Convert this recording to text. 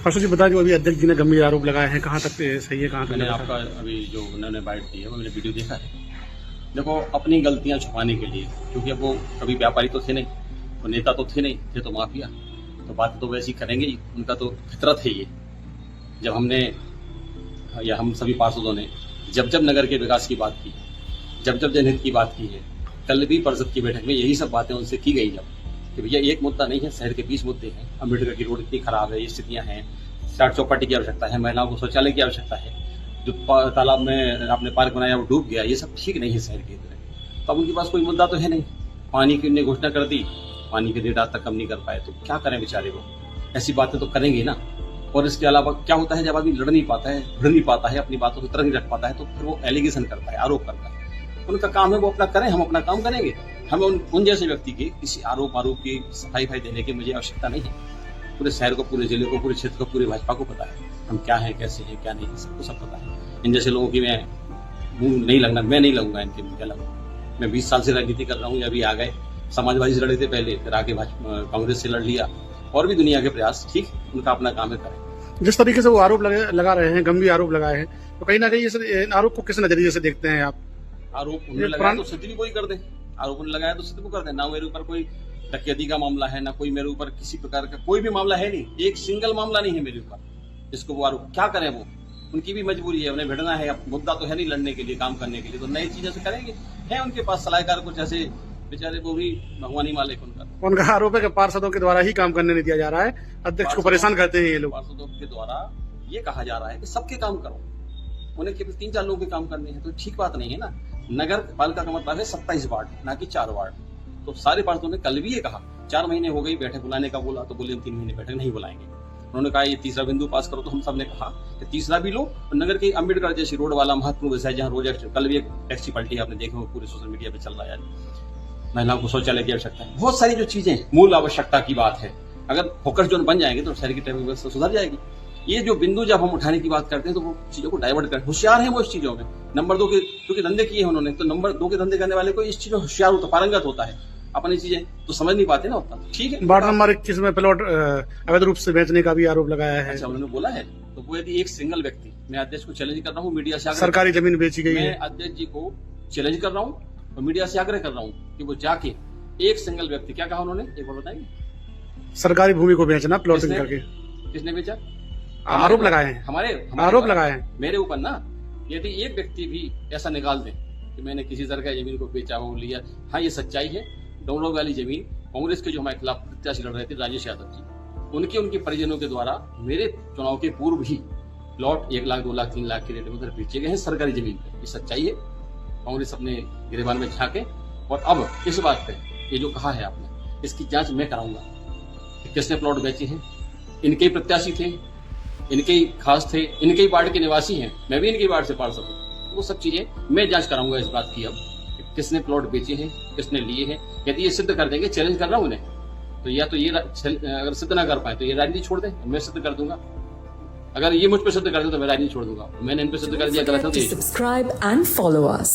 परसों जी बता, जो अभी अध्यक्ष जी ने गंभीर आरोप लगाए हैं, कहाँ तक सही है, कहाँ तक मैंने गलत आपका अभी जो उन्होंने बाइट दी है वो मैंने वीडियो देखा है। देखो, अपनी गलतियां छुपाने के लिए, क्योंकि अब वो कभी व्यापारी तो थे नहीं, वो नेता तो थे नहीं, थे तो माफिया, तो बात तो वैसी करेंगे ही, उनका तो फितरत है ये। जब हमने या हम सभी पार्षदों ने जब जब नगर के विकास की बात की, जब जब जनहित की बात की है, कल भी परिषद की बैठक में यही सब बातें उनसे की गई जब कि भैया एक मुद्दा नहीं है, शहर के 20 मुद्दे हैं। अम्बेडकर की रोड इतनी खराब है, ये स्थितियां हैं, सड़क चौपाटी की आवश्यकता है, महिलाओं को शौचालय की आवश्यकता है, जो तालाब में आपने पार्क बनाया वो डूब गया, ये सब ठीक नहीं है शहर के अंदर। तो अब उनके पास कोई मुद्दा तो है नहीं। पानी की उन्हें घोषणा कर दी, पानी के रेट आज तक कम नहीं कर पाए, तो क्या करें बेचारे वो, ऐसी बातें तो करेंगे ना। और इसके अलावा क्या होता है, जब आदमी लड़ नहीं पाता है, भिड़ नहीं पाता है, अपनी बातों की तरह नहीं रख पाता है, तो फिर वो एलिगेशन करता है, आरोप करता है। उनका काम है वो अपना करें, हम अपना काम करेंगे। हमें उन जैसे व्यक्ति की किसी आरोप की सफाई देने की मुझे आवश्यकता नहीं है। पूरे शहर को, पूरे जिले को, पूरे क्षेत्र को, पूरे भाजपा को पता है हम क्या हैं, कैसे हैं, क्या नहीं, सबको सब पता है। इन जैसे लोगों की मैं मुंह नहीं लगना, मैं नहीं लगूंगा इनके मुंह, क्या लगूंगा। मैं 20 साल से राजनीति कर रहा हूँ, अभी आ गए, समाजवादी से लड़े थे पहले, फिर आके कांग्रेस से लड़ लिया, और भी दुनिया के प्रयास, ठीक, उनका अपना काम है, करें। जिस तरीके से वो आरोप लगा रहे हैं, गंभीर आरोप लगाए हैं, तो कहीं ना कहीं इस आरोप को किस नजरिए से देखते हैं आप? आरोप उन्होंने लगाया तो सिद्ध भी कोई कर दे, आरोप उन्होंने लगाया तो सिद्ध को कर दे। ना मेरे ऊपर कोई डकैती का मामला है, ना कोई मेरे ऊपर किसी प्रकार का कोई भी मामला है नहीं, एक सिंगल मामला नहीं है मेरे ऊपर। इसको वो आरोप क्या करें, वो उनकी भी मजबूरी है, उन्हें भिड़ना है, अब मुद्दा तो है नहीं लड़ने के लिए, काम करने के लिए, तो नई चीजें से करेंगे। है उनके पास सलाहकार कुछ ऐसे बेचारे, वो भी भगवानी मालिक उनका आरोप है कि पार्षदों के द्वारा ही काम करने नहीं दिया जा रहा है, अध्यक्ष को परेशान करते हैं ये लोग। पार्षदों के द्वारा ये कहा जा रहा है कि सबके काम करो, उन्हें केवल 3-4 लोगों के काम करने हैं, तो ठीक बात नहीं है ना। नगर पालिका का मतलब है 27 वार्ड, ना कि 4 वार्ड। तो सारे पार्षदों ने कल भी ये कहा, 4 महीने हो गई बैठक बुलाने का, बोला तो बोले 3 महीने बैठक नहीं बुलाएंगे। उन्होंने कहा ये तीसरा बिंदु पास करो, तो हम सब ने कहा कि तीसरा भी लो। और नगर के अम्बेडकर जैसी रोड वाला महत्वपूर्ण विषय, जहाँ रोज कल भी एक टैक्सी पलटी है, आपने देखा हो, पूरे सोशल मीडिया पे चल रहा है, महिलाओं को शौचालय की आवश्यकता है, बहुत सारी जो चीजें मूल आवश्यकता की बात है, अगर फोकस जोन बन जाएंगे तो शहर की ट्रैफिक व्यवस्था सुधर जाएगी। ये जो बिंदु जब हम उठाने की बात करते हैं, तो वो चीजों को डाइवर्ट कर, होशियार है वो इस चीजों में। नंबर 2 के क्योंकि धंधे किए उन्होंने, तो नंबर 2 के धंधे करने वाले को इस चीज में होशियार होता, पारंगत होता है, अपनी चीजें तो समझ नहीं पाते ना उतना, ठीक है। वार्ड नंबर 21 में प्लॉट अवैध रूप से बेचने का भी आरोप लगाया है। अच्छा, उन्होंने बोला है, तो वो यदि एक सिंगल व्यक्ति, मैं अध्यक्ष को चैलेंज कर रहा हूँ, मीडिया से सरकारी जमीन बेची गई है, मैं अध्यक्ष जी को चैलेंज कर रहा हूँ और मीडिया से आग्रह कर रहा हूँ कि वो जाके एक सिंगल व्यक्ति, क्या कहा उन्होंने, एक बार बताएंगे? सरकारी भूमि को बेचना, प्लॉटिंग करके। किसने बेचा? आरोप लगाए हैं, हमारे आरोप लगाए हैं मेरे ऊपर ना। यदि एक व्यक्ति भी ऐसा निकाल दे कि मैंने किसी तरह का जमीन को बेचा हो, लिया, हाँ ये सच्चाई है। डाउनलोड वाली जमीन कांग्रेस के जो हमारे खिलाफ प्रत्याशी लड़ रहे थे, राजेश यादव जी, उनके परिजनों के द्वारा मेरे चुनाव के पूर्व ही प्लॉट 1 लाख, 2 लाख, 3 लाख के रेट में उधर बेचे गए हैं सरकारी जमीन पे। ये सच्चाई है। कांग्रेस अपने गिरेबान में झांके, और अब इस बात पे ये जो कहा है आपने, इसकी जांच मैं कराऊंगा। किसने प्लॉट बेचे हैं? इनके ही प्रत्याशी थे, इनके ही खास थे, इनके ही वार्ड के निवासी हैं, मैं भी इनके वार्ड से पार्षद हूँ। वो सब चीजें मैं जांच कराऊंगा इस बात की, अब किसने प्लॉट बेचे हैं, किसने लिए हैं। यदि ये सिद्ध कर देंगे, चैलेंज कर रहा हूँ उन्हें, तो या तो ये अगर सिद्ध ना कर पाए तो ये राजनीति छोड़ दें, मैं सिद्ध कर दूंगा। अगर ये मुझ पर सिद्ध कर दे तो मैं राजनीति छोड़ दूंगा। मैंने इन पर सिद्ध कर दिया, गलत है। Subscribe and follow us.